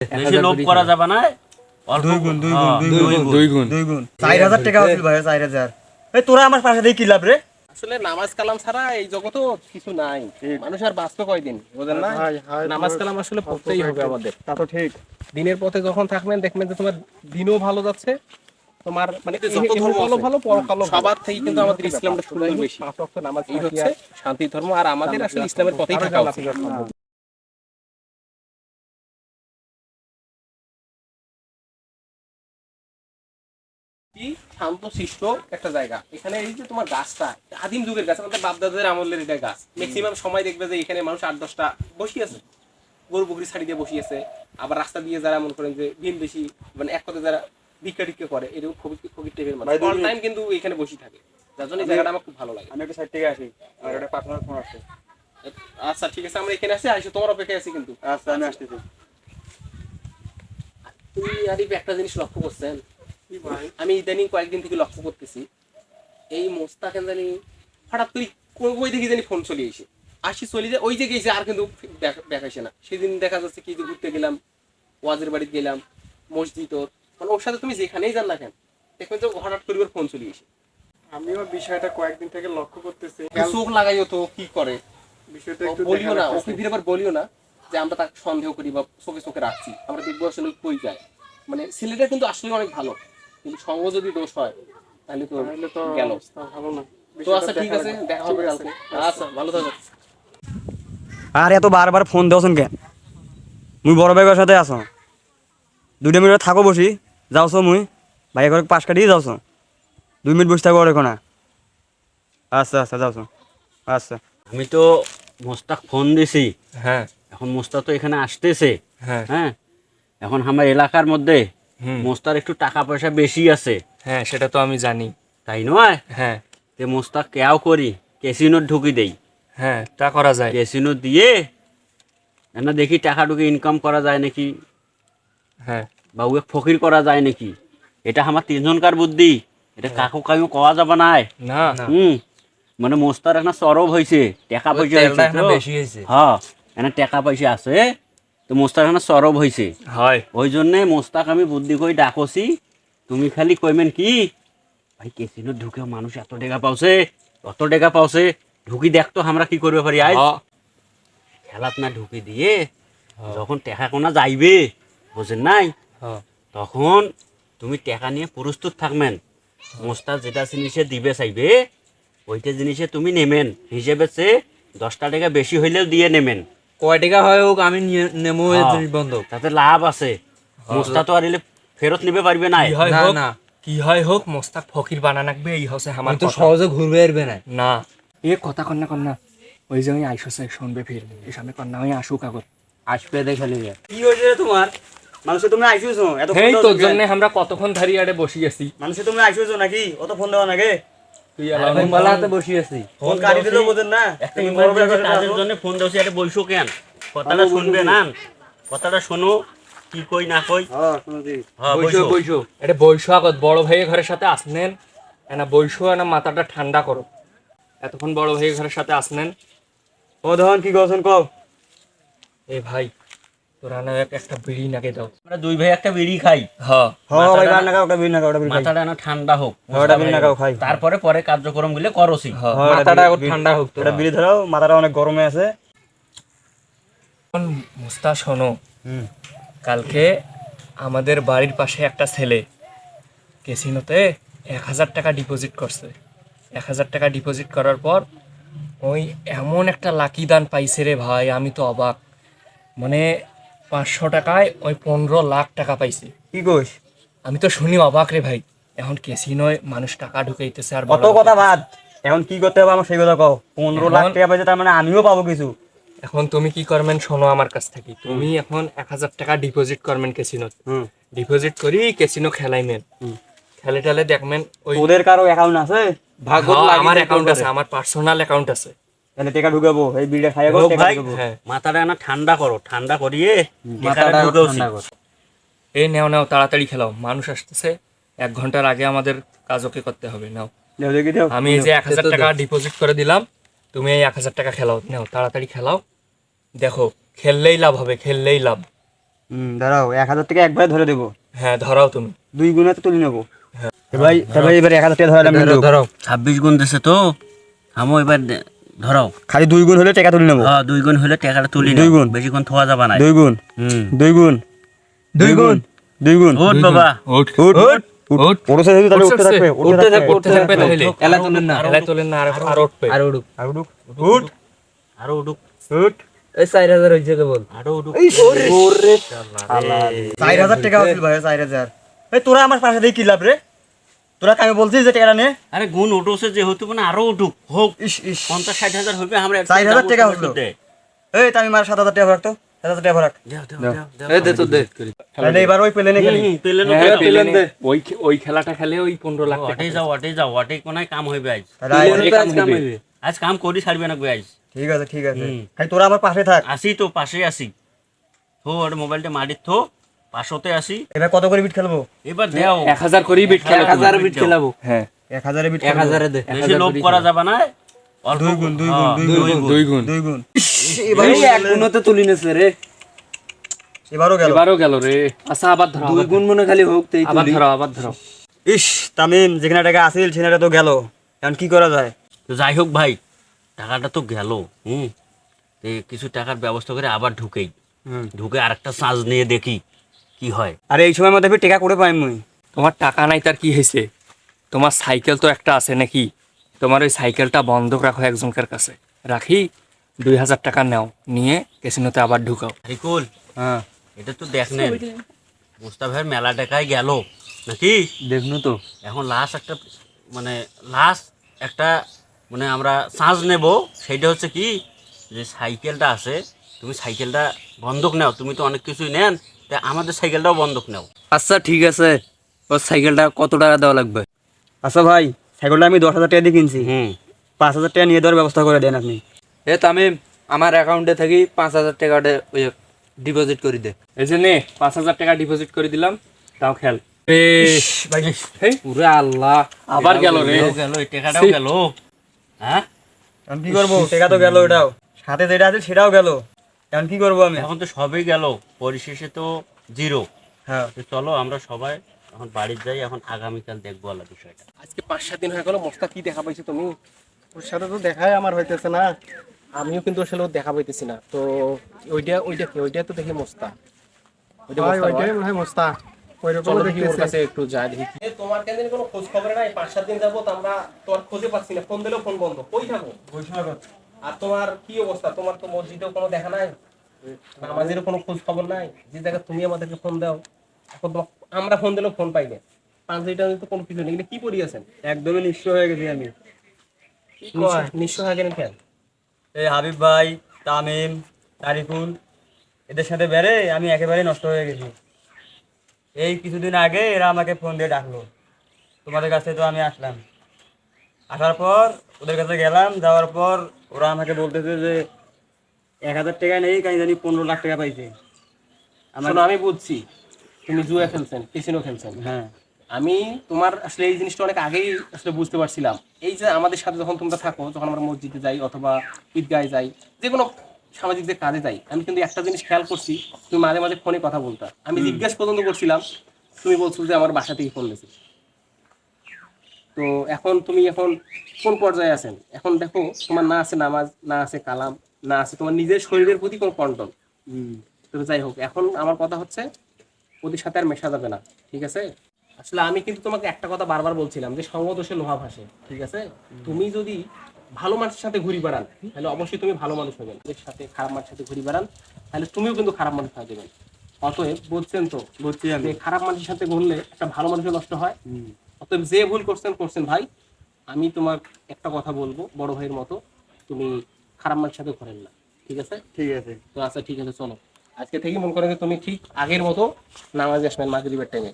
বেশি লোভ করা যাবে না। দুই গুণ 4000 টাকা হইল ভাই, 4000। এই তোরা আমার পাশে দিয়ে কি লাভ রে? আসলে নামাজ কালাম ছাড়া এই জগতে কিছু নাই। মানুষ আর বাঁচতে কয়দিন, বুঝেন না? নামাজ কালাম আসলে পড়তেই হবে আমাদের। তা তো ঠিক। দিনের পথে যখন থাকবেন দেখবেন যে তোমার দিনও ভালো যাচ্ছে, তোমার মানে যত ধর্ম ভালো আছে, ভালো পরকালও সবার থেকে কিন্তু আমাদের ইসলামটা সুন্দর বেশি। 5 ওয়াক্ত নামাজ এই হচ্ছে শান্তির ধর্ম, আর আমাদের আসলে ইসলামের পথেই থাকা উচিত। কি শান্ত শিষ্ট একটা জায়গা। এখানে এই যে তোমার গাছটা আদিম যুগের গাছ, আমাদের বাপদাদাদের আমলের এটা গাছ। ম্যাক্সিমাম সময় দেখবে যে এখানে মানুষ 8-10টা বসি আছে, গরু বকরি ছাড়ি দিয়ে বসি আছে। আবার রাস্তা দিয়ে যারা মনে করেন যে দিন বেশি মানে এক কথায় যারা ভিক্ষা টিক্ষা করে, এরকম ফকির টাইপের মানুষ অল টাইম কিন্তু এখানে বসে থাকে। যার জন্য এই জায়গাটা আমার খুব ভালো লাগে। আমি একটা সাইড থেকে আসি, আর একটা পার্সোনাল ফোন আসছে। আচ্ছা ঠিক আছে, আমরা এখানে আসি, আইসো তোমার অপেক্ষায় আছি কিন্তু। আচ্ছা আমি আসতেছি। তুমি আরিফ একটা জিনিস লক্ষ্য করছেন? আমি ইদানিং কয়েকদিন থেকে লক্ষ্য করতেছি, এই মোস্তাকেন জানি হঠাৎ করে ওই দেখি জানি ফোন চলে আসি চলে যায়, ওই যে গেছে আর কিন্তু দেখাইছে না। সেদিন দেখা যাচ্ছে কি যে ঘুরতে গেলাম, ওয়াজের বাড়িতে গেলাম, মসজিদ, মানে ওর সাথে তুমি যেখানেই যান না কেন দেখবেন যে হঠাৎ করে ফোন চলে আমিও বিষয়টা কয়েকদিন থেকে লক্ষ্য করতেছি। চোখ লাগাইও তো কি করে বিষয়টা একটু বলিও না, ওকে ফিরে আবার বলিও না যে আমরা তাকে সন্দেহ করি বা চোখে চোখে রাখছি। আমরা দেখবো আসলে কই যায়। মানে ছেলেটা কিন্তু আসলে অনেক ভালো, কিন্তু সঙ্গ যদি দোষ হয় তাহলে তো গেল ভালো না। তো আচ্ছা ঠিক আছে, দেখা হবে কালকে। আচ্ছা ভালো থাকো। আর এত বারবার ফোন দেওছেন কেন? মুই বড় ভাইয়ের সাথে আছো, 2 মিনিট থাকো বসি যাওছো। মুই ভাই ঘরে পাশ কাটিয়ে যাওছো, 2 মিনিট বসে থাকো ওর না। আচ্ছা আচ্ছা যাওছো। আচ্ছা আমি তো মোস্তাক ফোন দিছি। হ্যাঁ এখন মোস্তাক তো এখানে আসতেছে। হ্যাঁ হ্যাঁ, এখন আমার এলাকার মধ্যে মোস্তার একটু টাকা পয়সা বেশি আছে। হ্যাঁ সেটা তো আমি জানি। তাই নয়? হ্যাঁ তে মোস্তাক কেয়াও করি ক্যাসিনোর ঢুকি দেই। হ্যাঁ তা করা যায়। ক্যাসিনো দিয়ে না দেখি টাকা ঢুকে ইনকাম করা যায় নাকি, হ্যাঁ বা ওকে ফকির করা যায় নাকি। এটা আমার 3জনকার বুদ্ধি, এটা কাকু কাকু কওয়া যাবে না। না মানে মোস্তার একটা সরব হয়েছে, টাকা পয়সা তেলটা হয়েছে এখন তো। বেশি হয়েছে। হ্যাঁ, এখানে টাকা পয়সা আছে তো মোস্তাক একটা সরব হয়েছে। হয় ওই জন্যে মোস্তাক আমি বুদ্ধি করে ডাকছি। তুমি খালি কইমেন কি ভাই ক্যাসিনো ঢুকে মানুষ এত টাকা পাওছে, অত টাকা পাওছে, ঢুকি দেখতো আমরা কি করবে পারি। আজ খেলাত না ঢুকে দিয়ে যখন টাকা কোনা যাইবে, বুঝেন নাই, তখন তুমি টাকা নিয়ে প্রস্তুত থাকবেন। মোস্তাক যেটা জিনিসে দিবে চাইবে ওইটা জিনিসে তুমি নেমেন, হিসেবে সে 10টা টাকা বেশি হইলেও দিয়ে নেমেন। কয় টাকা হয় হোক আমি নেমো বন্ধক, তাতে লাভ আছে। মোস্তা তো আর এলে ফেরত নিবে পারবে না। না না কি হয় হোক মোস্তাক ফকির বানা রাখবে, এই হচ্ছে আমার তো সহজে ঘুরবে আসবে না। না এ কথা কন্যা ওই যে আমি আইসছে শুনবে ফির এই সামনে কন্যা আমি আসুক আগর আসবে দেখে নিবে। কি হয়েছে তোমার? মানুষে তুমি আইসুছো এত এই তোর জন্য আমরা কতক্ষণ ধরে আড়ে বসে আছি। মানুষে তুমি আইসুছো নাকি? অত ফোন দেওয়া নাকি? তুই বেলাতে বসে আছি। ফোন কাটি দিলেও বোঝেন না। একটা তুমি বড় ভাইয়ের ইমার্জেন্সি সাথে কাজের আছো। জন্য ফোন দাওছি, এটা বলছো কেন? কথাটা শুনবে না, কথাটা শোনো কি কই না কই। হ্যাঁ শুনছি। হ্যাঁ বইসো বসো। বইসো এটা বইসো আগত বড় ভাইয়ের ঘরের সাথে আসনেন না, বইসো না মাথাটা ঠান্ডা করো। এতক্ষণ বড় ভাইয়ের ঘরের সাথে আসনেন। ও ধন কি করছেন কও? এই ভাই তোরা না একটা বিড়ি নাকে দাও। আমরা 2 ভাই একটা বিড়ি খাই। হ্যাঁ হ্যাঁ ভাই বান নাকা ওটা বিন নাকা ওটা বিন খাই। মাথাটা না ঠান্ডা হোক, ওটা বিড়ি নাকাও খাই। তারপরে পরে কার্যক্রম গুলো করছি। মাথাটা এখন ঠান্ডা হোক। ওটা বিড়ি ধরাও, মাথাটা অনেক গরমে আছে। মুস্তা শোনো, কালকে আমাদের বাড়ির পাশে একটা ছেলে ক্যাসিনোতে 1000 টাকা ডিপোজিট করছে। 1000 টাকা ডিপোজিট করার পর ওই এমন একটা লাকি দান পাইছে রে ভাই, আমি তো অবাক। মানে 500 টাকায় ওই 15 লাখ টাকা পাইছে। কি কইস? আমি তো শুনি অবাক রে ভাই। এখন ক্যাসিনোয় মানুষ টাকা ঢুকাইতেছে আর কত কথা বাদ, এখন কি করতে হবে আমার সেই কথা কও। 15 লাখ টাকা পাইছে, তার মানে আমিও পাবো কিছু। এখন তুমি কি করবেন শোনো আমার কাছ থেকে। তুমি এখন 1000 টাকা ডিপোজিট করবেন ক্যাসিনোতে। ডিপোজিট করি ক্যাসিনো খেলাইমেন, খেলে টেলে দেখবেন ওই ওদের কারো অ্যাকাউন্ট আছে? ভাগত আমার অ্যাকাউন্ট আছে, আমার পার্সোনাল অ্যাকাউন্ট আছে। তাহলে টাকা ঢুকাবো, এই বিলটা খাইয়া গো হোক টাকা ভাই, ঢুকাবো। হ্যাঁ মাথাটা না ঠান্ডা করো, ঠান্ডা করিয়ে মাথাটা ঠান্ডা কর। এই নাও নাও তাড়াতাড়ি খেলাও, মানুষ আসতেছে। 1 ঘন্টার আগে আমাদের কাজ ওকে করতে হবে। নাও দেও দেখি দেও। আমি এই যে 1000 টাকা ডিপোজিট করে দিলাম, তুমি এই 1000 টাকা খেলাও। নাও তাড়াতাড়ি খেলাও, দেখো খেললেই লাভ হবে, খেললেই লাভ। দাঁড়াও 1,000 টাকা একবারে ধরে দেবো, হ্যাঁ ধরাও তুমি। 2 গুণে তো তুলে নেবো। ভাই এবার 1,000 টাকা ধরে ধরাও 26 গুণ দিছে তো, থামো এবার ধরাও। খালি 2 গুণ হলে টাকা তুলে নেবো। হ্যাঁ 2 গুণ হলে টাকাটা তুলি 2 নাও, গুণ। বেশিক্ষণ থোয়া যাবে না। 2 গুণ, হুম 2 গুণ, 2 গুণ, 2 গুণ। ওঠ বাবা, ওঠ উঠ, উঠ। ওঠছে যদি তাহলে উঠতে থাকবে, উঠতে থাকবে, উঠতে থাকবে থাকবে। তাহলে। এলা তোলেন না, এলা তোলেন না, আর উঠবে। আর উঠ, উঠ, আরো উঠুক, উঠ। এই 4000 হইছে কেবল। আরো উঠুক। 4,000 টাকা হচ্ছিল ভাই, 4,000। এই তোরা আমার পাশে দিয়ে কি লাভ রে? তোরা আমি বলছিস যে টাকাটা নে। আরে গুণ উঠছে যেহেতু মানে আরো উঠুক হোক, ইস ইস 50-60 হাজার হবে আমরা 4,000 টাকা হলো। এই তো আমি মার 7,000 টাকা ভরাক তো, 7,000 টাকা ভরাক। এই দে তো দে। তাহলে এবার ওই প্লেনে খেলি। হ্যাঁ পেলেন দে। ওই খেলাটা খেলে ওই 15 লাখ টাকা। ওয়াটে যাও ওয়াটে কোনায় কাম হইবে আজ। তাহলে আয়- আজ কাম করি ছাড়বে না আজ। ঠিক আছে, ঠিক আছে। খালি তোরা আমার পাশে থাক। আসি তো, পাশে আসি। থো ওর মোবাইলটা মাটির থো, পাশতে আসি। এবার কত করে বিট খেলবো? এবার দেও 1000 করেই বিট খেলাবো। 1000 বিট খেলাবো। হ্যাঁ 1,000 এ বিট খেলবো। 1000 দে। বেশি লোভ করা যাবে না। অল্প 2 গুণ, 2 গুণ, হ্যাঁ, 2 গুণ, 2 গুণ। 2 গুণ। এই এক গুণতে তুলি নেছে রে। এবারও গেল। এবারও গেল রে। আচ্ছা আবার ধরো। 2 গুণ মনে খালি হোক তেই তুলি। আবার ধরো, আবার ধরো। ইস তামিম, যেখানে টাকা আসিল সেখানে তো গেল, এখন কি করা যায়? তো যাই হোক ভাই, টাকাটা তো গেল। তো কিছু টাকার ব্যবস্থা করে আবার ঢুকেই, ঢুকে আরেকটা চার্জ নিয়ে দেখি কি হয়। আরে এই সময় মধ্যে ফির টাকা করে পাই মুই? তোমার টাকা নাই তার কি হয়েছে? তোমার সাইকেল তো একটা আছে নাকি? তোমার ওই সাইকেলটা বন্ধক রাখো একজনকার কাছে, রাখি 2000 টাকা নাও, নিয়ে ক্যাসিনোতে আবার ঢুকাও। রিকুল, হ্যাঁ এটা তো দেখলেন মুস্তাফার মেলা টাকায় গেল নাকি? দেখনু তো। এখন লাস্ট একটা মানে লাস্ট একটা মানে আমরা চার্জ নেব, সেইটা হচ্ছে কি যে সাইকেলটা আছে, তুমি সাইকেলটা বন্ধক নাও। তুমি তো অনেক কিছুই নেন, তাই আমাদের সাইকেলটাও বন্ধক নাও। আচ্ছা ঠিক আছে, ওর সাইকেলটা কত টাকা দেওয়া লাগবে? আচ্ছা ভাই, সাইকেলটা আমি 10,000 টাকা দিয়ে কিনছি, 5,000 টাকা নিয়ে দেওয়ার ব্যবস্থা করে দেন আপনি। এ তামিম, আমার অ্যাকাউন্টে থাকি 5000 টাকা ডিপোজিট করে দে। এই যে নে 5000 টাকা ডিপোজিট করে দিলাম, তাও খেল। ভাই পুরো আল্লাহ, আবার গেল রে। গেল, এই টাকাটাও গেল। হ্যাঁ আমি কি করবো? টাকা তো গেল, ওটাও সাথে যেটা আছে সেটাও গেল, এখন কি করবো আমি? এখন তো সবই গেল, পরিশেষে তো জিরো। হ্যাঁ তো চলো আমরা সবাই এখন বাড়ি যাই, এখন আগামীকাল দেখবো আল্লাহ বিষয়টা। আজকে 5-7 দিন হয়ে গেল, মোস্তাক কি দেখা পাইছো তুমি? ওর সাথে তো দেখাই আমার হইতেছে না, আমিও কিন্তু আসলে ওর দেখা পাইতেছি না। তো ওইটা তো দেখি মোস্তাক, ওইটাই মনে হয় মোস্তাক। চলো দেখি ওর কাছে একটু যাই দেখি। তোমার কেন কোনো খোঁজ খবর নাই? 5-7 দিন যাবত আমরা তোমার খোঁজে পাচ্ছি না, ফোন দিলেও ফোন বন্ধ। কই থাকো? আর তোমার কি অবস্থা? তোমার তো মসজিদেও কোনো দেখা নাই, নামাজেরও কোনো খোঁজ খবর নাই। যে জায়গায় তুমি আমাদেরকে ফোন দাও, এখন আমরা ফোন দিলেও ফোন পাই না। 5 তো কোনো কিছু নেই। কি পড়ি আছেন? একদমই নিঃস্ব হয়ে গেছি আমি। নিঃস্ব হয়ে গেলেন কেন? এই হাবিব ভাই, তামিম, তারিকুল, এদের সাথে বেড়ে আমি একেবারে নষ্ট হয়ে গেছি। এই কিছুদিন আগে এরা আমাকে ফোন দিয়ে ডাকলো, তোমাদের কাছে তো আমি আসলাম। আসার পর ওদের কাছে গেলাম, যাওয়ার পর ওরা আমাকে বলতেছে যে 1,000 টাকা নেই, কাজ জানি 15 লাখ টাকা পাইছে। শোনো, আমি বুঝছি তুমি জুয়া খেলছেন, ক্যাসিনো খেলছেন। হ্যাঁ আমি তোমার আসলে এই জিনিসটা অনেক আগেই আসলে বুঝতে পারছিলাম। এই যে আমাদের সাথে যখন তোমরা থাকো, যখন আমরা মসজিদে যাই অথবা ঈদগাহে যাই, যে কোনো সামাজিক যে কাজে যাই, আমি কিন্তু একটা জিনিস খেয়াল করছি, তুমি মাঝে মাঝে ফোনে কথা বলতা। আমি জিজ্ঞাসা পর্যন্ত করছিলাম, তুমি বলছো যে আমার বাসা থেকে ফোন দিয়েছে। তো এখন তুমি এখন কোন পর্যায়ে আছেন? এখন দেখো, তোমার না আছে নামাজ, না আছে কালাম, না আছে তোমার নিজের শরীরের প্রতি কোনো কন্ট্রোল। তো যাই হোক, এখন আমার কথা হচ্ছে ওদের সাথে আর মেশা যাবে না, ঠিক আছে? আসলে আমি কিন্তু তোমাকে একটা কথা বারবার বলছিলাম যে সঙ্গ দোষে লোহা ভাসে, ঠিক আছে? তুমি যদি ভালো মানুষের সাথে ঘুরি বেড়ান, তাহলে অবশ্যই তুমি ভালো মানুষ হবেন। এর সাথে খারাপ মানুষের সাথে ঘুরি বেড়ান, তাহলে তুমিও কিন্তু খারাপ মানুষ হয়ে যাবেন। অতএব বুঝছেন তো, বুঝছি আমি। যে খারাপ মানুষের সাথে ঘুরলে একটা ভালো মানুষের নষ্ট হয়। অতএব যে ভুল করছেন ভাই, আমি তোমার একটা কথা বলবো বড় ভাইয়ের মতো, তুমি খারাপ মানুষের সাথে ঘোরেন না, ঠিক আছে? ঠিক আছে। তো আচ্ছা ঠিক আছে, চলো আজকে থেকে মনে করেন যে তুমি ঠিক আগের মতো নামাজে আসবেন মাগরিবের টাইমে।